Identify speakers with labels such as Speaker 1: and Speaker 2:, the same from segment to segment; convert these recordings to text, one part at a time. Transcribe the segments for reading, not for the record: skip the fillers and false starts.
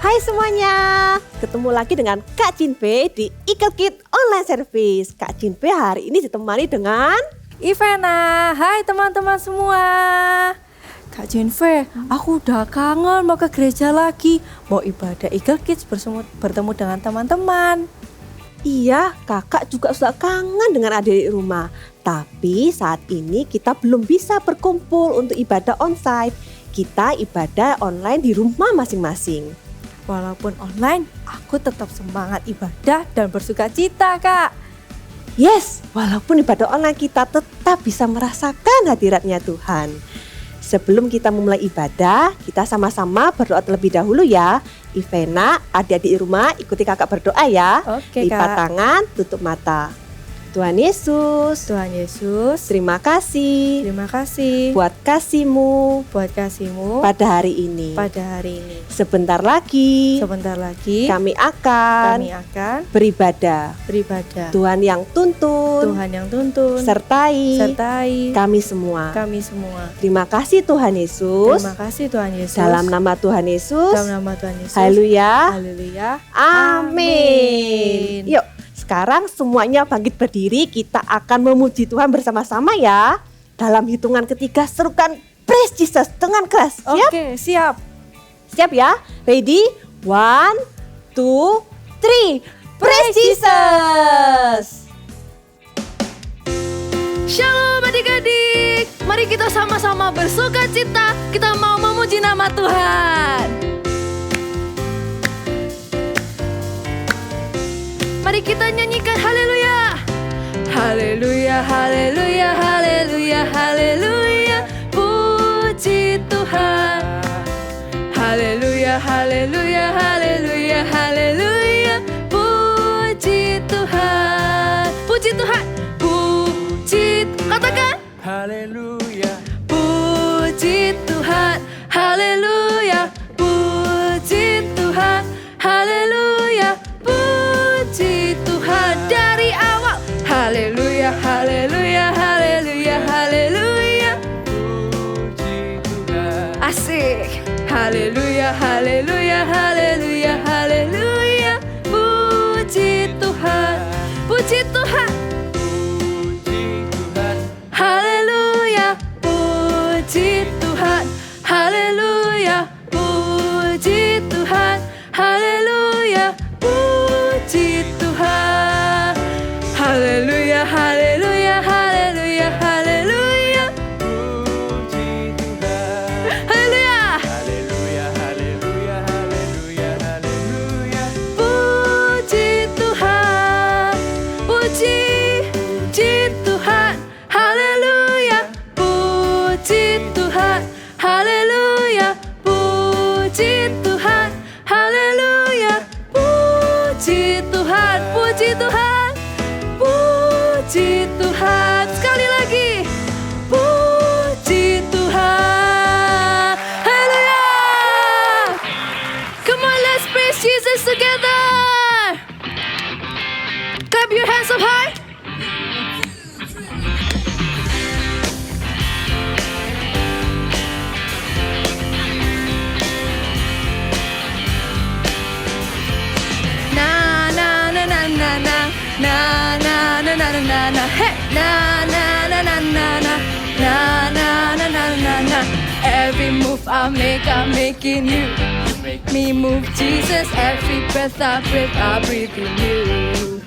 Speaker 1: Hai semuanya, ketemu lagi dengan Kak Cinpe di Ikelkit Online Service. Kak Cinpe hari ini ditemani dengan
Speaker 2: Ivana. Hai teman-teman semua. Kak Cinpe, aku udah kangen mau ke gereja lagi. Mau ibadah Ikelkit bertemu dengan teman-teman.
Speaker 1: Iya, kakak juga sudah kangen dengan adik rumah. Tapi saat ini kita belum bisa berkumpul untuk ibadah onsite. Kita ibadah online di rumah masing-masing.
Speaker 2: Walaupun online, aku tetap semangat ibadah dan bersuka cita, Kak.
Speaker 1: Yes, walaupun ibadah online kita tetap bisa merasakan hadiratnya Tuhan. Sebelum kita memulai ibadah, kita sama-sama berdoa terlebih dahulu ya. Ivana, adik-adik rumah ikuti kakak berdoa ya.
Speaker 2: Oke,
Speaker 1: Lipat
Speaker 2: Kak.
Speaker 1: tangan, tutup mata. Tuhan Yesus,
Speaker 2: Tuhan Yesus,
Speaker 1: terima kasih
Speaker 2: terima kasih
Speaker 1: buat kasih-Mu
Speaker 2: buat kasih-Mu
Speaker 1: pada hari ini.
Speaker 2: pada hari ini.
Speaker 1: Sebentar lagi
Speaker 2: Sebentar lagi
Speaker 1: kami akan
Speaker 2: kami akan
Speaker 1: beribadah.
Speaker 2: beribadah.
Speaker 1: Tuhan yang tuntun,
Speaker 2: Tuhan yang tuntun,
Speaker 1: sertai kami semua.
Speaker 2: kami semua.
Speaker 1: Terima kasih Tuhan Yesus.
Speaker 2: Terima kasih Tuhan Yesus.
Speaker 1: Dalam nama Tuhan Yesus.
Speaker 2: Dalam nama Tuhan Yesus.
Speaker 1: Haleluya.
Speaker 2: Haleluya.
Speaker 1: Amin. Yuk, sekarang semuanya bangkit berdiri. Kita akan memuji Tuhan bersama-sama ya. Dalam hitungan ketiga serukan Praise Jesus dengan keras. Siap?
Speaker 2: Oke, siap.
Speaker 1: Siap ya? Ready? 1, 2, 3. Praise Jesus.
Speaker 3: Shalom adik-adik, mari kita sama-sama bersuka cita. Kita mau memuji nama Tuhan. Mari kita nyanyikan haleluya. Haleluya, haleluya, haleluya, haleluya. Puji Tuhan. Haleluya, haleluya, haleluya, haleluya. Puji Tuhan. Puji Tuhan. Puji, katakan
Speaker 4: Haleluya,
Speaker 3: puji Tuhan. Haleluya. Puji Tuhan. Haleluya. Puji Tuhan dari awal. Haleluya, haleluya, haleluya, haleluya.
Speaker 4: puji Tuhan.
Speaker 3: Asik. Haleluya, haleluya, haleluya, haleluya. Puji Tuhan. Puji Tuhan.
Speaker 4: Puji Tuhan.
Speaker 3: Haleluya, puji Tuhan. Haleluya, puji Tuhan. Haleluya, puji Tuhan. Haleluya, haleluya, haleluya, haleluya.
Speaker 4: Puji Tuhan.
Speaker 3: Haleluya.
Speaker 4: Haleluya, haleluya, haleluya, haleluya.
Speaker 3: Puji Tuhan, puji Tuhan, haleluya, puji Tuhan, haleluya, puji Tuhan, haleluya, puji Tuhan, puji Tuhan, puji Tuhan, sekali lagi, puji Tuhan, haleluya. Come on, let's praise Jesus together. Clap your hands up high. Na na na na na na na na na na na na hey na na na na na na na na na na na na. Every move I make, I'm making you.
Speaker 4: You make
Speaker 3: Me move Jesus, every breath I breathe in you.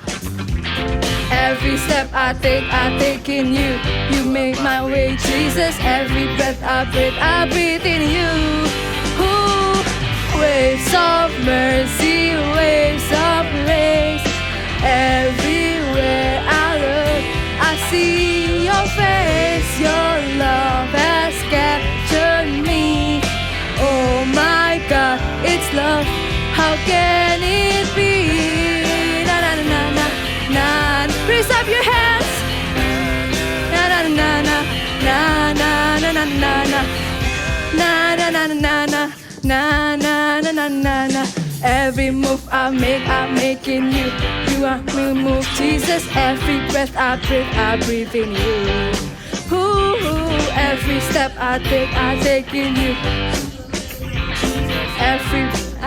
Speaker 3: Every step I take in you. You make my way, Jesus. Every breath I breathe in you. Ooh, waves of mercy, waves of grace. Everywhere I look, I see your face. Your love has captured me. Oh my God, it's love. How can it be? Na na na na na. Raise up your hands. Na na na na na na na na na na. Na na na na na na na na na na na. Every move I make, I'm making you. You are me move, Jesus. Every breath I breathe in you. Ooh, every step I take in you. Every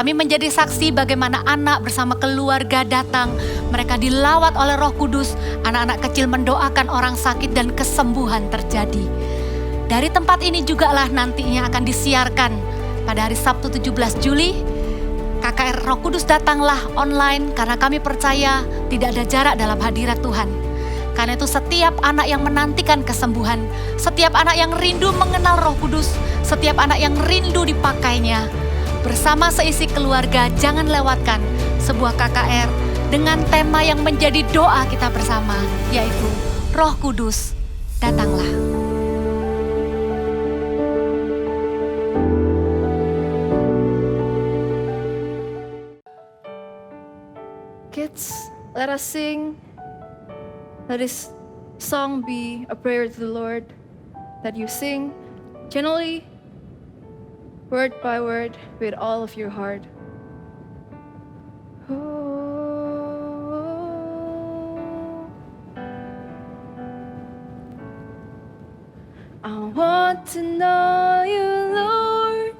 Speaker 5: Kami menjadi saksi bagaimana anak bersama keluarga datang. Mereka dilawat oleh Roh Kudus. Anak-anak kecil mendoakan orang sakit dan kesembuhan terjadi. Dari tempat ini jugalah nantinya akan disiarkan pada hari Sabtu 17 Juli. KKR Roh Kudus datanglah online karena kami percaya tidak ada jarak dalam hadirat Tuhan. Karena itu setiap anak yang menantikan kesembuhan, setiap anak yang rindu mengenal Roh Kudus, setiap anak yang rindu dipakainya, bersama seisi keluarga jangan lewatkan sebuah KKR dengan tema yang menjadi doa kita bersama, yaitu Roh Kudus datanglah.
Speaker 3: Kids, let us sing. Let this song be a prayer to the Lord that you sing gently, word by word, with all of your heart. I want to know you, Lord.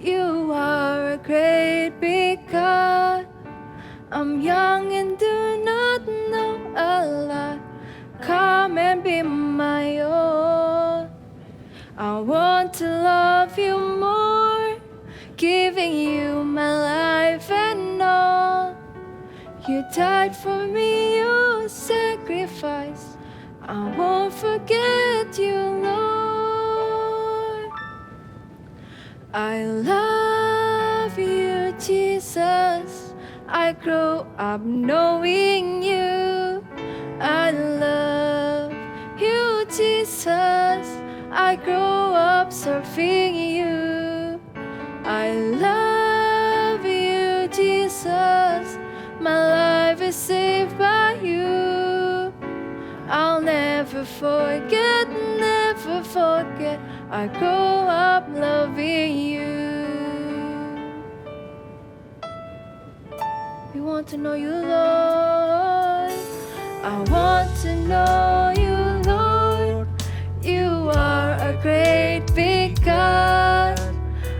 Speaker 3: You are a great big God. I'm young and do not know a lot. Come and be my own. I want to love you more, giving you my life and all. You died for me, you sacrificed. I won't forget you, Lord. I love you, Jesus. I grow up knowing you. I love you, Jesus. I grow up serving you. I love you, Jesus. My life is saved by you. I'll never forget, never forget. I grow up loving you. We want to know you, Lord. I want to know you, Lord. You are a great big God.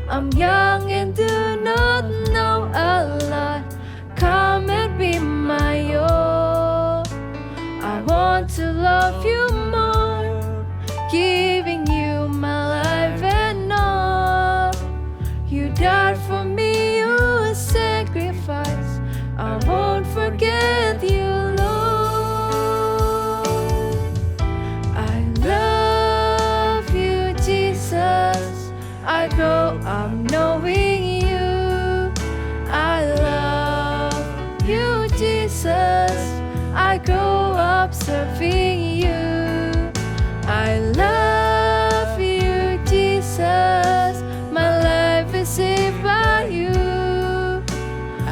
Speaker 3: I'm young and do not know a lot. Come and be my own. I want to love you more, giving you my life and all. You died for me, you sacrificed. I won't forget you, Lord. I love you, Jesus. I grow up knowing you. I love you, Jesus. I grow up serving you. I love you, Jesus. My life is saved by you.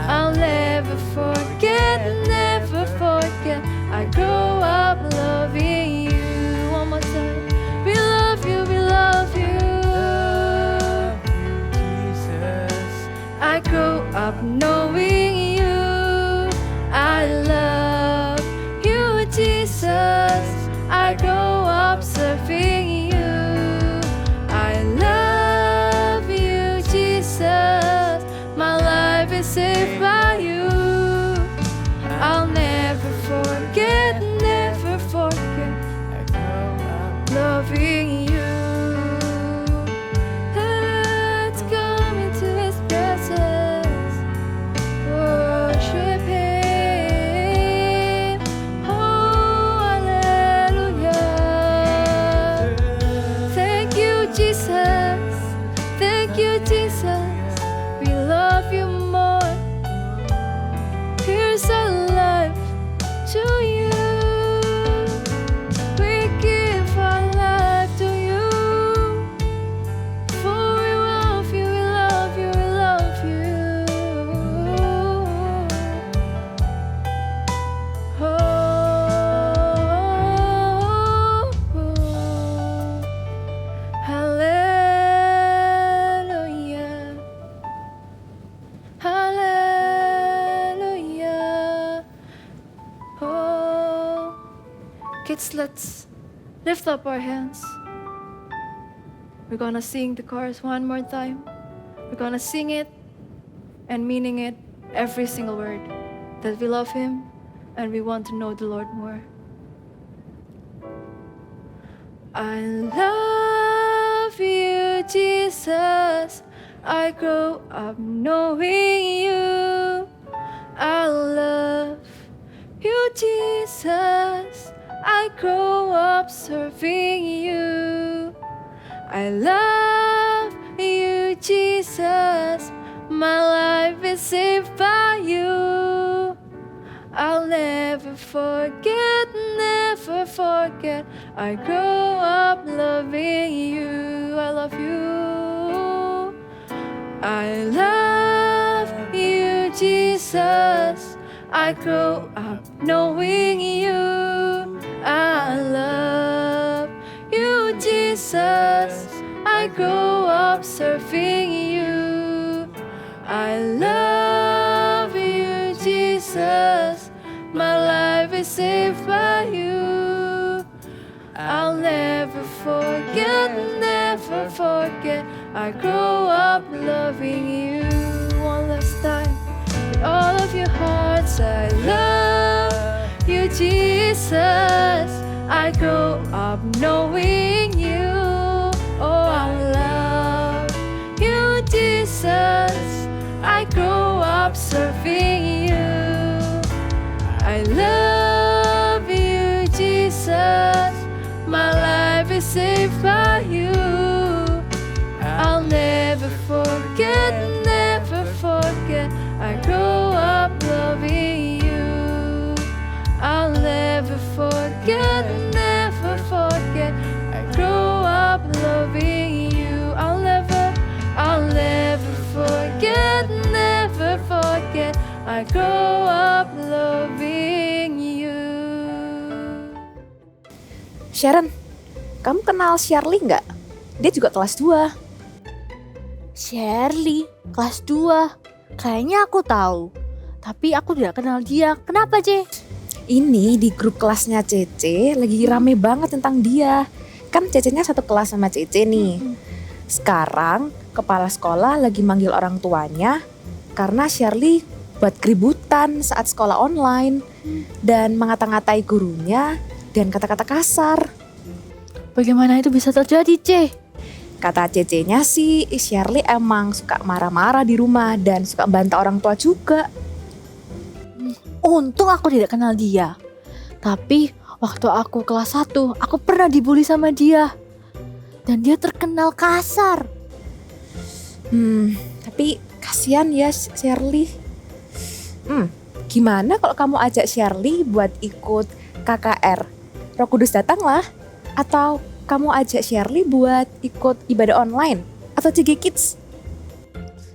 Speaker 3: I'll never forget, never forget. I grow up loving you. One more time. We love you, we love you. I grow up knowing you. I love you, Jesus. I grow up serving you. I love you, Jesus. My life is saved by you. I'll never forget, never forget. Loving you. Let's come into His presence. Worship Him. Oh, hallelujah. Thank you, Jesus. Thank you, Jesus. We love you more. Here's our life to you. We give our life to you. For we love you, we love you, we love you. Hallelujah. Hallelujah. Oh, kids, let's lift up our hands. We're gonna sing the chorus one more time. We're gonna sing it and meaning it, every single word, that we love Him and we want to know the Lord more. I love you, Jesus. I grow up knowing you. I love you, Jesus. I grow up serving you. I love you, Jesus. My life is saved by you. I'll never forget, never forget. I grow up loving you. I love you. I love you, Jesus. I grow up knowing you. I love you, Jesus. I grow up serving you. I love you, Jesus. My life is saved by you. I'll never forget, never forget. I grow up loving you. One last time, with all of your hearts, I love you, Jesus. I grow up knowing you. Oh, I love you, Jesus. I grow up serving you. I love you, Jesus. My life is saved by you. I'll never forget, never forget. I grow up loving you. I'll never forget, never forget. I grow up loving you. I'll never forget, never forget. I grow up loving you.
Speaker 6: Sharon, kamu kenal Shirley nggak? Dia juga kelas 2.
Speaker 2: Shirley, kelas 2. Kayaknya aku tahu. Tapi aku tidak kenal dia. Kenapa, Ce?
Speaker 6: Ini di grup kelasnya Cece lagi rame banget tentang dia. Kan Cecenya satu kelas sama Cece nih. Sekarang kepala sekolah lagi manggil orang tuanya karena Shirley buat keributan saat sekolah online dan mengata-ngatai gurunya dan kata-kata kasar.
Speaker 2: Bagaimana itu bisa terjadi, Ce?
Speaker 6: Kata Cecenya sih, Shirley emang suka marah-marah di rumah dan suka bantah orang tua juga.
Speaker 2: Untung aku tidak kenal dia. Tapi waktu aku kelas 1, aku pernah dibully sama dia. Dan dia terkenal kasar.
Speaker 6: Tapi kasihan ya Shirley. Gimana kalau kamu ajak Shirley buat ikut KKR? Roh Kudus datanglah. Atau kamu ajak Shirley buat ikut ibadah online atau CG Kids?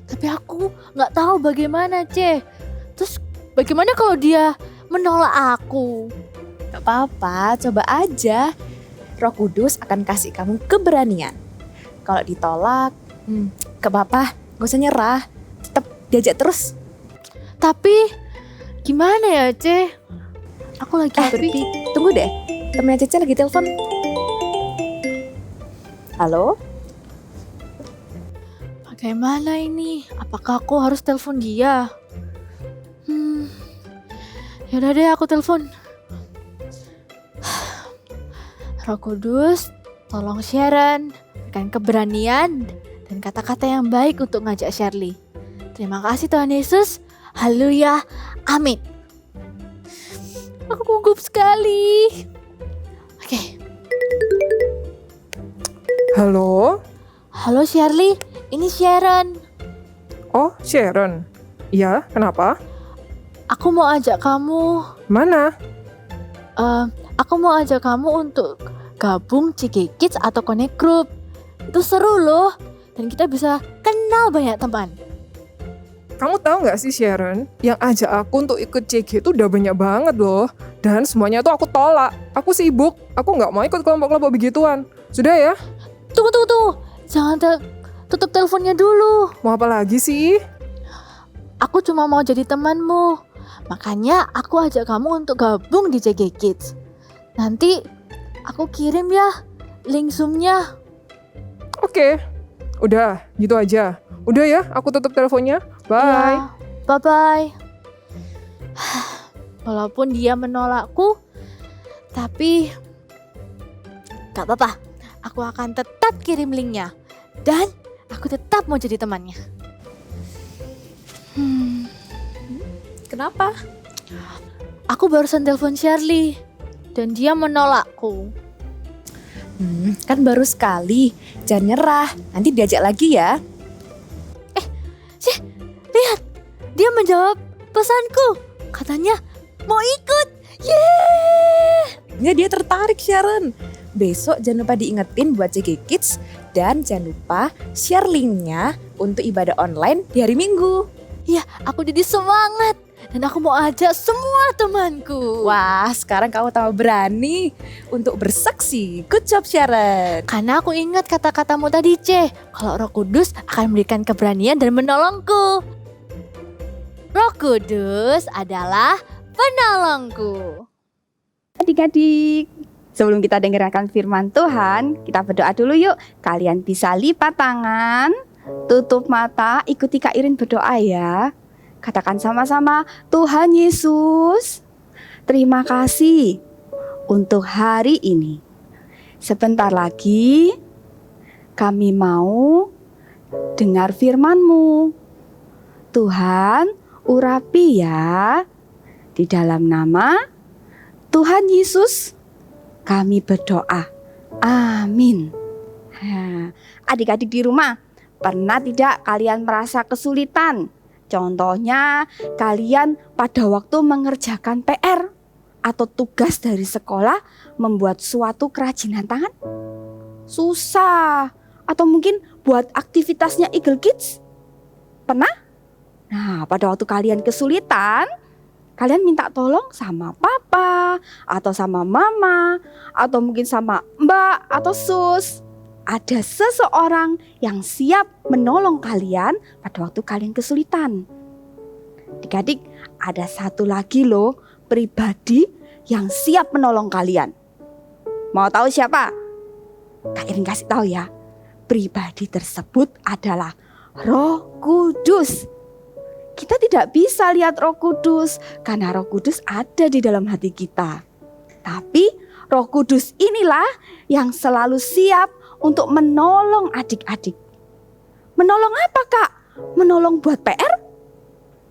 Speaker 2: Tapi aku gak tahu bagaimana, Ce. Terus bagaimana kalau dia menolak aku?
Speaker 6: Gak apa-apa, coba aja. Roh Kudus akan kasih kamu keberanian. Kalau ditolak, gak apa-apa, gak usah nyerah. Tetap diajak terus.
Speaker 2: Tapi gimana ya, Ce? Aku lagi
Speaker 6: Tunggu deh, temennya Cece lagi telepon. Halo?
Speaker 2: Bagaimana ini? Apakah aku harus telepon dia? Yaudah deh, aku telepon. Roh Kudus, tolong Sharon, berikan keberanian dan kata-kata yang baik untuk ngajak Shirley. Terima kasih Tuhan Yesus. Haleluya. Amin. Aku gugup sekali. Oke.
Speaker 7: Halo?
Speaker 2: Halo Shirley, ini Sharon.
Speaker 7: Oh, Sharon. Iya, kenapa?
Speaker 2: Aku mau ajak kamu.
Speaker 7: Mana?
Speaker 2: Aku mau ajak kamu untuk gabung CG Kids atau Connect Group. Itu seru loh, dan kita bisa kenal banyak teman.
Speaker 7: Kamu tahu nggak sih Sharon, yang ajak aku untuk ikut CG itu udah banyak banget loh. Dan semuanya tuh aku tolak. Aku sibuk, aku nggak mau ikut kelompok-kelompok begituan. Sudah ya?
Speaker 2: Tunggu. Jangan tutup teleponnya dulu.
Speaker 7: Mau apa lagi sih?
Speaker 2: Aku cuma mau jadi temanmu. Makanya aku ajak kamu untuk gabung di CG Kids. Nanti aku kirim ya link Zoom-nya.
Speaker 7: Oke, udah gitu aja. Udah ya, aku tutup teleponnya. Bye.
Speaker 2: Ya, bye-bye. Walaupun dia menolakku, tapi gak apa-apa. Aku akan tetap kirim linknya. Dan aku tetap mau jadi temannya.
Speaker 6: Kenapa?
Speaker 2: Aku barusan telepon Shirley. Dan dia menolakku.
Speaker 6: Kan baru sekali. Jangan nyerah, nanti diajak lagi ya.
Speaker 2: Lihat, dia menjawab pesanku. Katanya mau ikut. Yeay!
Speaker 6: Ya dia tertarik Sharon. Besok jangan lupa diingetin buat CG Kids. Dan jangan lupa share linknya untuk ibadah online di hari Minggu.
Speaker 2: Ya, aku jadi semangat. Dan aku mau ajak semua temanku.
Speaker 6: Wah, sekarang kamu tambah berani untuk bersaksi. Good job Sharon.
Speaker 2: Karena aku ingat kata-katamu tadi, C. Kalau Roh Kudus akan memberikan keberanian dan menolongku. Roh Kudus adalah penolongku.
Speaker 8: Adik-adik, sebelum kita dengarkan firman Tuhan, kita berdoa dulu yuk. Kalian bisa lipat tangan, tutup mata, ikuti Kak Irin berdoa ya. Katakan sama-sama, Tuhan Yesus, terima kasih untuk hari ini. Sebentar lagi kami mau dengar firman-Mu. Tuhan, urapi ya. Di dalam nama Tuhan Yesus kami berdoa. Amin. Adik-adik di rumah, pernah tidak kalian merasa kesulitan? Contohnya, kalian pada waktu mengerjakan PR atau tugas dari sekolah membuat suatu kerajinan tangan? Susah. Atau mungkin buat aktivitasnya Eagle Kids? Pernah? Nah, pada waktu kalian kesulitan, kalian minta tolong sama papa, atau sama mama, atau mungkin sama mbak atau sus. Ada seseorang yang siap menolong kalian pada waktu kalian kesulitan. Adik-adik, ada satu lagi loh pribadi yang siap menolong kalian. Mau tahu siapa? Kak Irin kasih tahu ya. Pribadi tersebut adalah Roh Kudus. Kita tidak bisa lihat Roh Kudus karena Roh Kudus ada di dalam hati kita. Tapi Roh Kudus inilah yang selalu siap untuk menolong adik-adik. Menolong apa Kak? Menolong buat PR?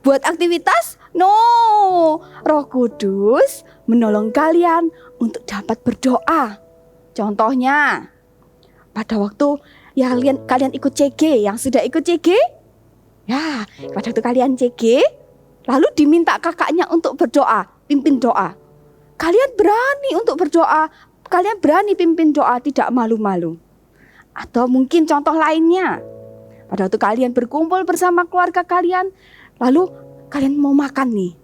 Speaker 8: Buat aktivitas? No, Roh Kudus menolong kalian untuk dapat berdoa. Contohnya, pada waktu ya kalian ikut CG, yang sudah ikut CG, ya pada waktu kalian CG, lalu diminta kakaknya untuk berdoa, pimpin doa. Kalian berani untuk berdoa, kalian berani pimpin doa, tidak malu-malu. Atau mungkin contoh lainnya, pada waktu kalian berkumpul bersama keluarga kalian, lalu kalian mau makan nih.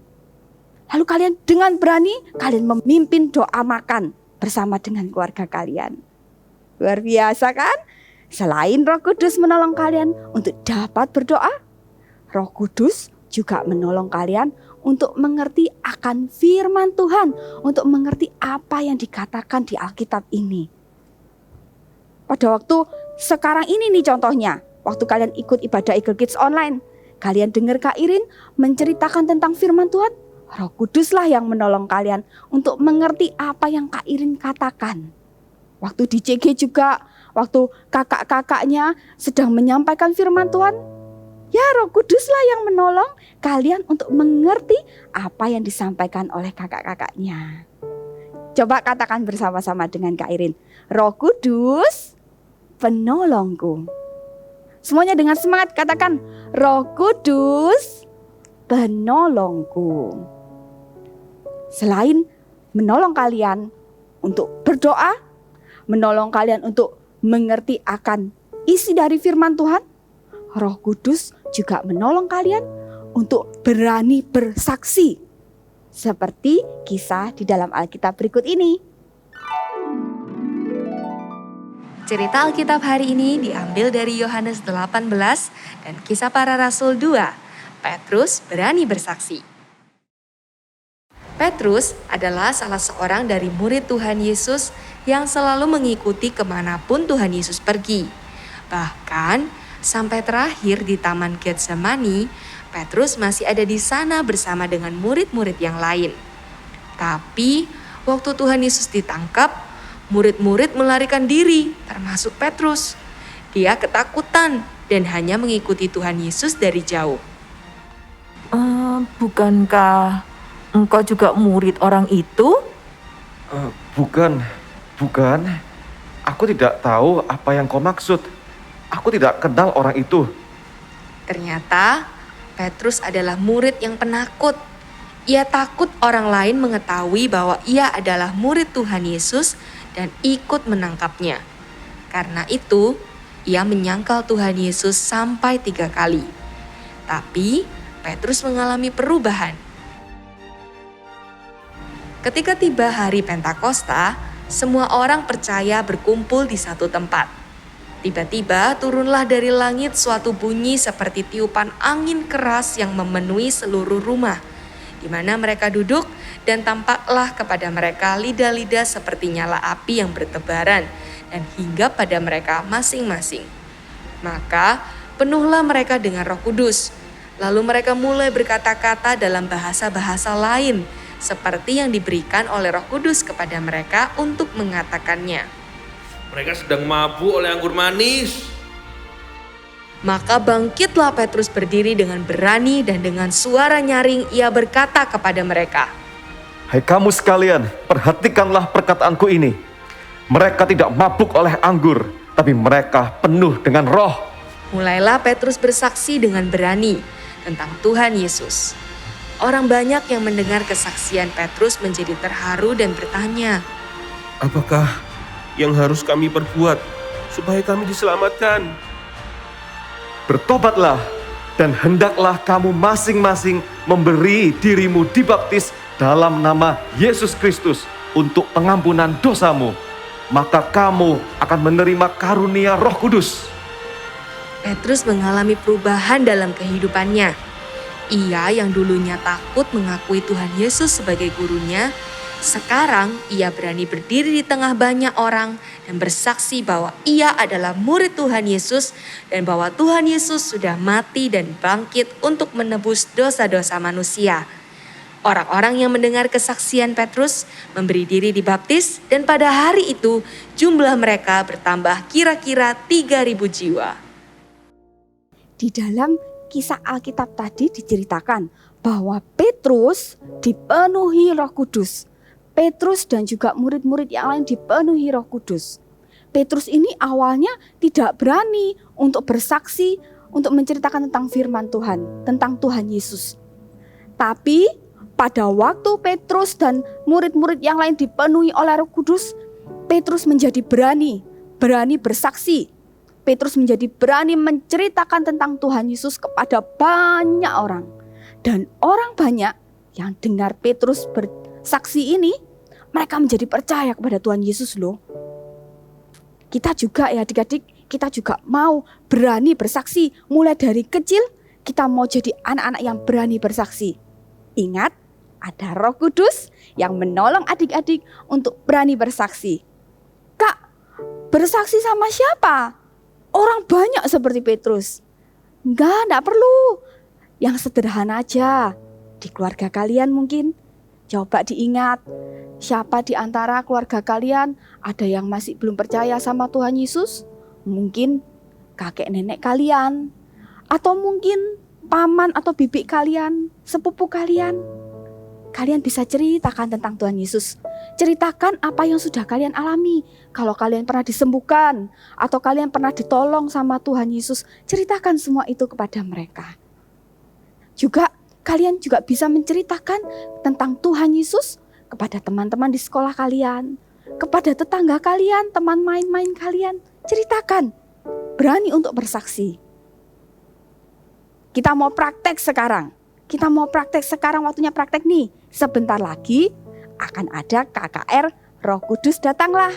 Speaker 8: Lalu kalian dengan berani, kalian memimpin doa makan bersama dengan keluarga kalian. Luar biasa kan? Selain Roh Kudus menolong kalian untuk dapat berdoa, Roh Kudus juga menolong kalian untuk mengerti akan firman Tuhan, untuk mengerti apa yang dikatakan di Alkitab ini. Pada waktu sekarang ini nih contohnya, waktu kalian ikut ibadah Eagle Kids online, kalian dengar Kak Irin menceritakan tentang firman Tuhan, Roh Kuduslah yang menolong kalian untuk mengerti apa yang Kak Irin katakan. Waktu di CG juga, waktu kakak-kakaknya sedang menyampaikan firman Tuhan, ya Roh Kuduslah yang menolong kalian untuk mengerti apa yang disampaikan oleh kakak-kakaknya. Coba katakan bersama-sama dengan Kak Irin, Roh Kudus penolongku. Semuanya dengan semangat katakan, Roh Kudus penolongku. Selain menolong kalian untuk berdoa, menolong kalian untuk mengerti akan isi dari firman Tuhan, Roh Kudus juga menolong kalian untuk berani bersaksi. Seperti kisah di dalam Alkitab berikut ini.
Speaker 9: Cerita Alkitab hari ini diambil dari Yohanes 18 dan Kisah Para Rasul 2. Petrus berani bersaksi. Petrus adalah salah seorang dari murid Tuhan Yesus yang selalu mengikuti kemanapun Tuhan Yesus pergi. Bahkan Sampai terakhir di Taman Getsemani, Petrus masih ada di sana bersama dengan murid-murid yang lain. Tapi waktu Tuhan Yesus ditangkap, murid-murid melarikan diri, termasuk Petrus. Dia ketakutan dan hanya mengikuti Tuhan Yesus dari jauh.
Speaker 6: Bukankah engkau juga murid orang itu?
Speaker 10: Bukan. Aku tidak tahu apa yang kau maksud. Aku tidak kenal orang itu.
Speaker 9: Ternyata Petrus adalah murid yang penakut. Ia takut orang lain mengetahui bahwa ia adalah murid Tuhan Yesus dan ikut menangkapnya. Karena itu, ia menyangkal Tuhan Yesus sampai 3 kali. Tapi Petrus mengalami perubahan. Ketika tiba hari Pentakosta, semua orang percaya berkumpul di satu tempat. Tiba-tiba turunlah dari langit suatu bunyi seperti tiupan angin keras yang memenuhi seluruh rumah, di mana mereka duduk, dan tampaklah kepada mereka lidah-lidah seperti nyala api yang bertebaran dan hinggap pada mereka masing-masing. Maka penuhlah mereka dengan Roh Kudus. Lalu mereka mulai berkata-kata dalam bahasa-bahasa lain, seperti yang diberikan oleh Roh Kudus kepada mereka untuk mengatakannya.
Speaker 11: Mereka sedang mabuk oleh anggur manis.
Speaker 9: Maka bangkitlah Petrus berdiri dengan berani dan dengan suara nyaring ia berkata kepada mereka,
Speaker 10: Hai kamu sekalian, perhatikanlah perkataanku ini. Mereka tidak mabuk oleh anggur, tapi mereka penuh dengan Roh.
Speaker 9: Mulailah Petrus bersaksi dengan berani tentang Tuhan Yesus. Orang banyak yang mendengar kesaksian Petrus menjadi terharu dan bertanya,
Speaker 11: Apakah yang harus kami perbuat supaya kami diselamatkan?
Speaker 10: Bertobatlah dan hendaklah kamu masing-masing memberi dirimu dibaptis dalam nama Yesus Kristus untuk pengampunan dosamu. Maka kamu akan menerima karunia Roh Kudus.
Speaker 9: Petrus mengalami perubahan dalam kehidupannya. Ia yang dulunya takut mengakui Tuhan Yesus sebagai gurunya, sekarang ia berani berdiri di tengah banyak orang dan bersaksi bahwa ia adalah murid Tuhan Yesus dan bahwa Tuhan Yesus sudah mati dan bangkit untuk menebus dosa-dosa manusia. Orang-orang yang mendengar kesaksian Petrus memberi diri dibaptis dan pada hari itu jumlah mereka bertambah kira-kira 3.000 jiwa.
Speaker 8: Di dalam kisah Alkitab tadi diceritakan bahwa Petrus dipenuhi Roh Kudus. Petrus dan juga murid-murid yang lain dipenuhi Roh Kudus. Petrus ini awalnya tidak berani untuk bersaksi, untuk menceritakan tentang firman Tuhan, tentang Tuhan Yesus. Tapi pada waktu Petrus dan murid-murid yang lain dipenuhi oleh Roh Kudus, Petrus menjadi berani bersaksi. Petrus menjadi berani menceritakan tentang Tuhan Yesus kepada banyak orang. Dan orang banyak yang dengar Petrus bersaksi ini, mereka menjadi percaya kepada Tuhan Yesus loh. Kita juga ya adik-adik, kita juga mau berani bersaksi. Mulai dari kecil, kita mau jadi anak-anak yang berani bersaksi. Ingat, ada Roh Kudus yang menolong adik-adik untuk berani bersaksi. Kak, bersaksi sama siapa? Orang banyak seperti Petrus. Enggak perlu. Yang sederhana aja. Di keluarga kalian mungkin. Coba diingat. Siapa di antara keluarga kalian ada yang masih belum percaya sama Tuhan Yesus? Mungkin kakek nenek kalian. Atau mungkin paman atau bibi kalian, sepupu kalian. Kalian bisa ceritakan tentang Tuhan Yesus. Ceritakan apa yang sudah kalian alami. Kalau kalian pernah disembuhkan atau kalian pernah ditolong sama Tuhan Yesus, ceritakan semua itu kepada mereka. Juga kalian juga bisa menceritakan tentang Tuhan Yesus kepada teman-teman di sekolah kalian, kepada tetangga kalian, teman main-main kalian. Ceritakan, berani untuk bersaksi. Kita mau praktek sekarang. Waktunya praktek nih. Sebentar lagi akan ada KKR Roh Kudus datanglah.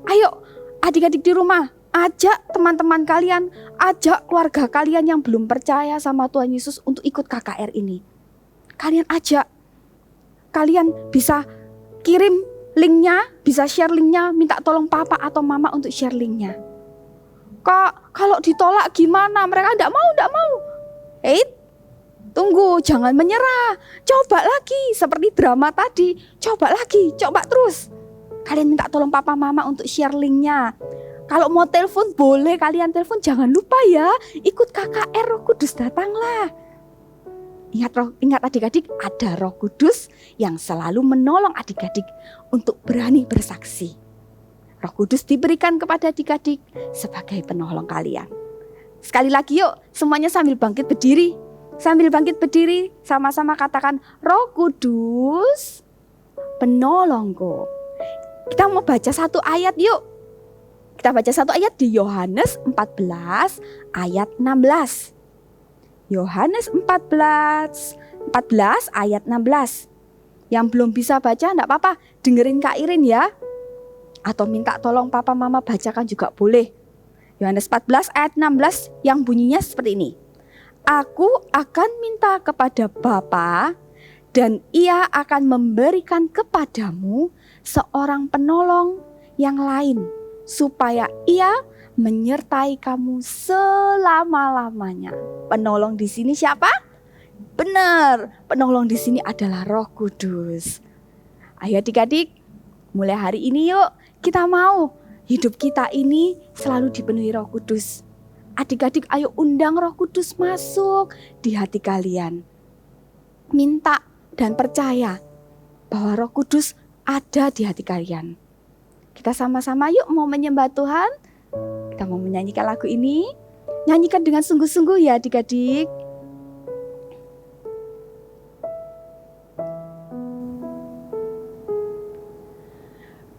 Speaker 8: Ayo adik-adik di rumah, ajak teman-teman kalian, ajak keluarga kalian yang belum percaya sama Tuhan Yesus untuk ikut KKR ini. Kalian ajak. Kalian bisa kirim linknya, bisa share linknya, minta tolong papa atau mama untuk share linknya. Kak, kalau ditolak gimana? Mereka enggak mau. Tunggu, jangan menyerah. Coba lagi, seperti drama tadi. Coba lagi, coba terus. Kalian minta tolong papa mama untuk share linknya. Kalau mau telepon boleh kalian telepon. Jangan lupa ya, ikut KKR Roh Kudus datanglah. Ingat adik-adik, ada Roh Kudus yang selalu menolong adik-adik untuk berani bersaksi. Roh Kudus diberikan kepada adik-adik sebagai penolong kalian. Sekali lagi yuk, semuanya sambil bangkit berdiri. Sambil bangkit berdiri, sama-sama katakan, Roh Kudus, penolongku. Kita mau baca satu ayat yuk. Kita baca satu ayat di Yohanes 14 ayat 16. Yohanes 14 ayat 16. Yang belum bisa baca enggak apa-apa, dengerin Kak Irin ya. Atau minta tolong papa mama bacakan juga boleh. Yohanes 14 ayat 16 yang bunyinya seperti ini. Aku akan minta kepada Bapa dan Ia akan memberikan kepadamu seorang penolong yang lain supaya Ia menyertai kamu selama-lamanya. Penolong di sini siapa? Benar, penolong di sini adalah Roh Kudus. Ayo adik-adik, mulai hari ini yuk kita mau hidup kita ini selalu dipenuhi Roh Kudus. Adik-adik ayo undang Roh Kudus masuk di hati kalian. Minta dan percaya bahwa Roh Kudus ada di hati kalian. Kita sama-sama yuk mau menyembah Tuhan. Kita mau menyanyikan lagu ini. Nyanyikan dengan sungguh-sungguh ya adik-adik.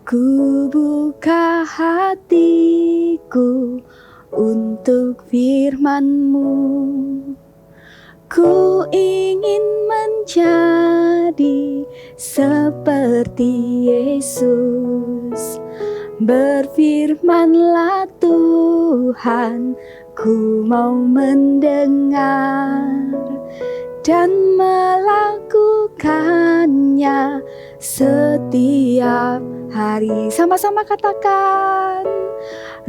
Speaker 8: Ku buka hatiku untuk firman-Mu. Ku ingin menjadi seperti Yesus. Berfirmanlah Tuhan, ku mau mendengar dan melakukannya setiap hari. Sama-sama katakan,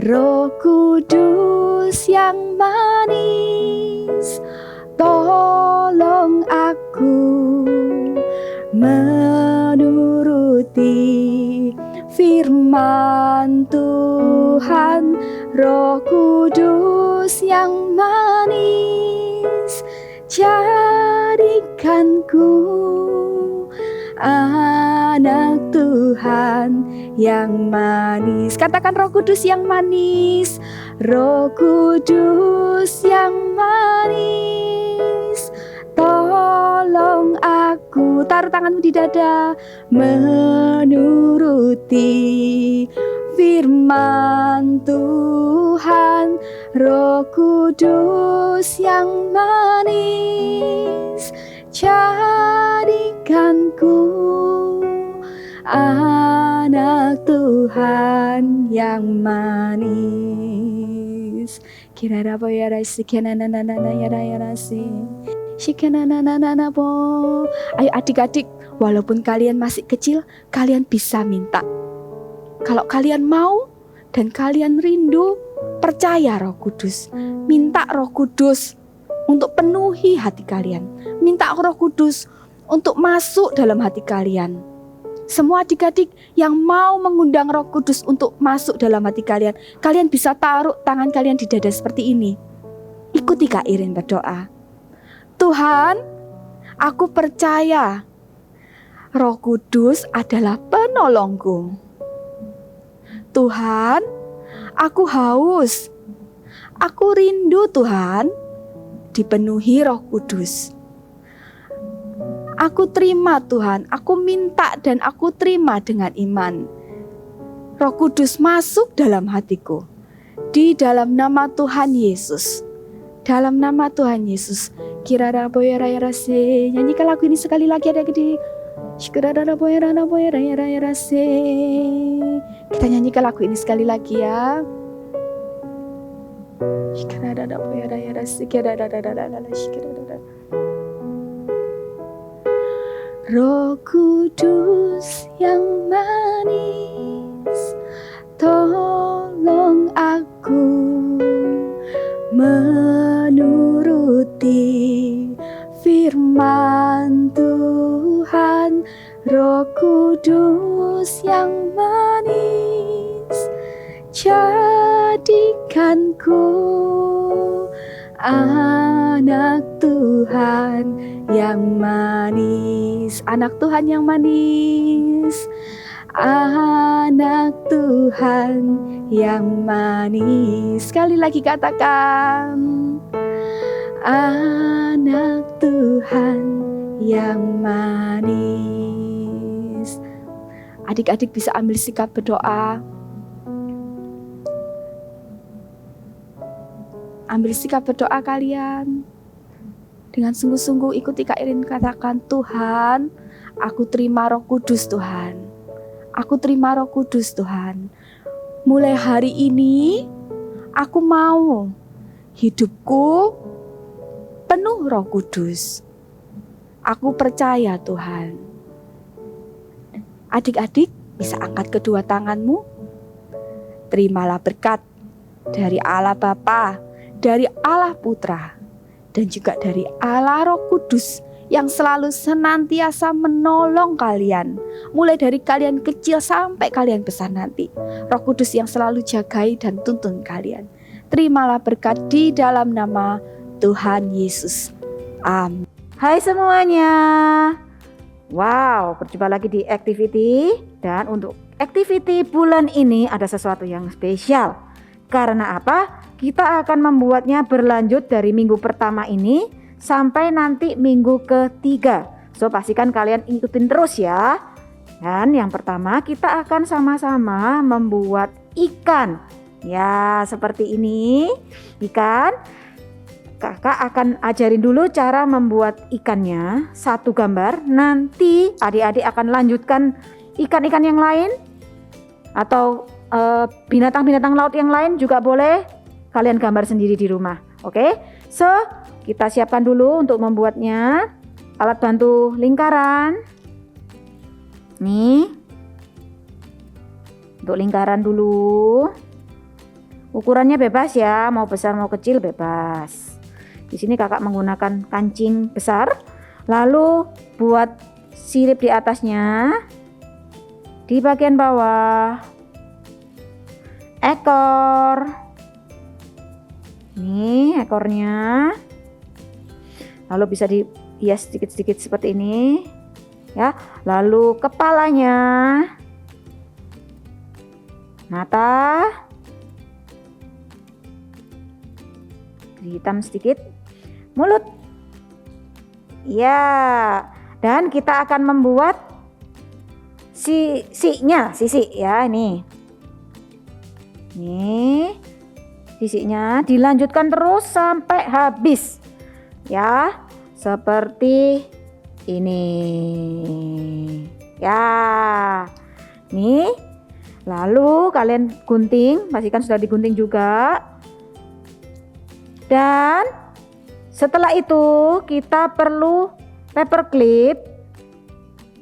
Speaker 8: Roh Kudus yang manis, tolong aku menuruti firman Tuhan. Roh Kudus yang manis, jadikanku anak Tuhan yang manis. Katakan Roh Kudus yang manis, Roh Kudus yang manis, tolong aku, taruh tanganmu di dada, menuruti firman Tuhan. Roh Kudus yang manis, jadikanku anak Tuhan yang manis. Kirara boya rasi kenana nana ya rasi. Shikanana bo. Ayo adik-adik, walaupun kalian masih kecil, kalian bisa minta. Kalau kalian mau dan kalian rindu, percaya Roh Kudus. Minta Roh Kudus untuk penuhi hati kalian. Minta Roh Kudus untuk masuk dalam hati kalian. Semua adik-adik yang mau mengundang Roh Kudus untuk masuk dalam hati kalian, kalian bisa taruh tangan kalian di dada seperti ini. Ikuti Kak Irin berdoa. Tuhan, aku percaya Roh Kudus adalah penolongku. Tuhan, aku haus. Aku rindu Tuhan, dipenuhi Roh Kudus. Aku terima Tuhan, aku minta dan aku terima dengan iman. Roh Kudus masuk dalam hatiku. Di dalam nama Tuhan Yesus. Dalam nama Tuhan Yesus. Kirara boya raya rase. Nyanyikan lagu ini sekali lagi adik-adik. Kirara boya raya rase. Kita nyanyikan lagu ini sekali lagi ya. Kirara boya raya rase. Kirara. Roh Kudus yang manis, tolong aku firman Tuhan, Roh Kudus yang manis, jadikanku anak Tuhan yang manis, anak Tuhan yang manis, anak Tuhan yang manis. Sekali lagi katakan, anak Tuhan yang manis. Adik-adik bisa ambil sikap berdoa. Ambil sikap berdoa kalian. Dengan sungguh-sungguh ikuti Kak Irin, katakan, Tuhan, aku terima Roh Kudus Tuhan. Aku terima Roh Kudus Tuhan. Mulai hari ini aku mau hidupku penuh Roh Kudus. Aku percaya Tuhan. Adik-adik bisa angkat kedua tanganmu. Terimalah berkat dari Allah Bapa, dari Allah Putra, dan juga dari Allah Roh Kudus yang selalu senantiasa menolong kalian. Mulai dari kalian kecil sampai kalian besar nanti. Roh Kudus yang selalu jagai dan tuntun kalian. Terimalah berkat di dalam nama Tuhan Yesus. Amin.
Speaker 12: Hai semuanya. Wow, berjumpa lagi di Activity. Dan untuk Activity bulan ini ada sesuatu yang spesial. Karena apa? Kita akan membuatnya berlanjut dari minggu pertama ini sampai nanti minggu ketiga. So pastikan kalian ikutin terus ya. Dan yang pertama kita akan sama-sama membuat ikan. Ya seperti ini. Ikan. Kakak akan ajarin dulu cara membuat ikannya, satu gambar. Nanti adik-adik akan lanjutkan ikan-ikan yang lain. Atau binatang-binatang laut yang lain juga boleh. Kalian gambar sendiri di rumah. Oke? So kita siapkan dulu untuk membuatnya. Alat bantu lingkaran. Nih. Untuk lingkaran dulu. Ukurannya bebas ya, mau besar mau kecil bebas. Di sini kakak menggunakan kancing besar. Lalu buat sirip di atasnya. Di bagian bawah. Ekor. Ini ekornya. Lalu bisa dihias sedikit-sedikit seperti ini. Ya, lalu kepalanya. Mata. Hitam sedikit. Mulut. Ya. Dan kita akan membuat sisi ya ini. Nih. Sisinya dilanjutkan terus sampai habis. Ya, seperti ini. Ya. Nih. Lalu kalian gunting, pastikan sudah digunting juga. Dan setelah itu kita perlu paper clip.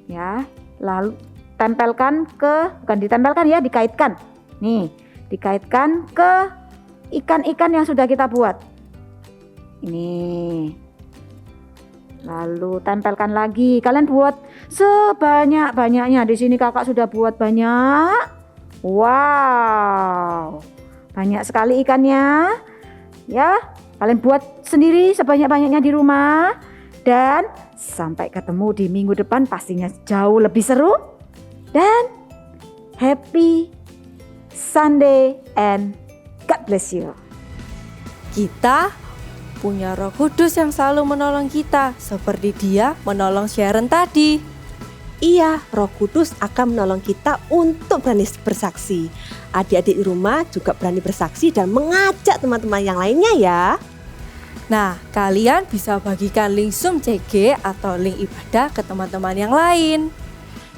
Speaker 12: Ya, lalu tempelkan bukan ditempelkan ya, dikaitkan. Nih, dikaitkan ke ikan-ikan yang sudah kita buat. Ini. Lalu tempelkan lagi. Kalian buat sebanyak-banyaknya. Di sini kakak sudah buat banyak. Wow. Banyak sekali ikannya. Ya, kalian buat sendiri sebanyak-banyaknya di rumah. Dan sampai ketemu di minggu depan pastinya jauh lebih seru. Dan happy Sunday and God bless you.
Speaker 3: Kita punya Roh Kudus yang selalu menolong kita, seperti Dia menolong Sharon tadi.
Speaker 1: Iya, Roh Kudus akan menolong kita untuk berani bersaksi. Adik-adik di rumah juga berani bersaksi dan mengajak teman-teman yang lainnya ya.
Speaker 3: Nah, kalian bisa bagikan link Zoom CG atau link ibadah ke teman-teman yang lain.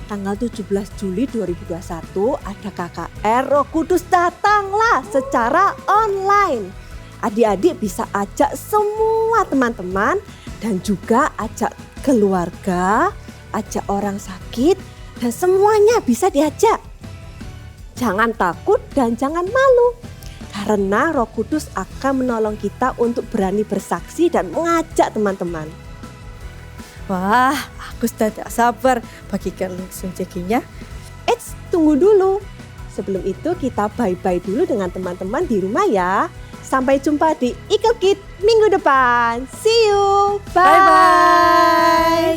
Speaker 1: Tanggal 17 Juli 2021 ada KKR Roh Kudus Datanglah secara online. Adik-adik bisa ajak semua teman-teman dan juga ajak keluarga, ajak orang sakit, dan semuanya bisa diajak. Jangan takut dan jangan malu, karena Roh Kudus akan menolong kita untuk berani bersaksi dan mengajak teman-teman.
Speaker 3: Wah, aku sudah tak sabar bagikan langsung cekinya.
Speaker 1: Eits, tunggu dulu. Sebelum itu kita bye-bye dulu dengan teman-teman di rumah ya. Sampai jumpa di Eagle Kid minggu depan. See you. Bye.
Speaker 3: Bye-bye.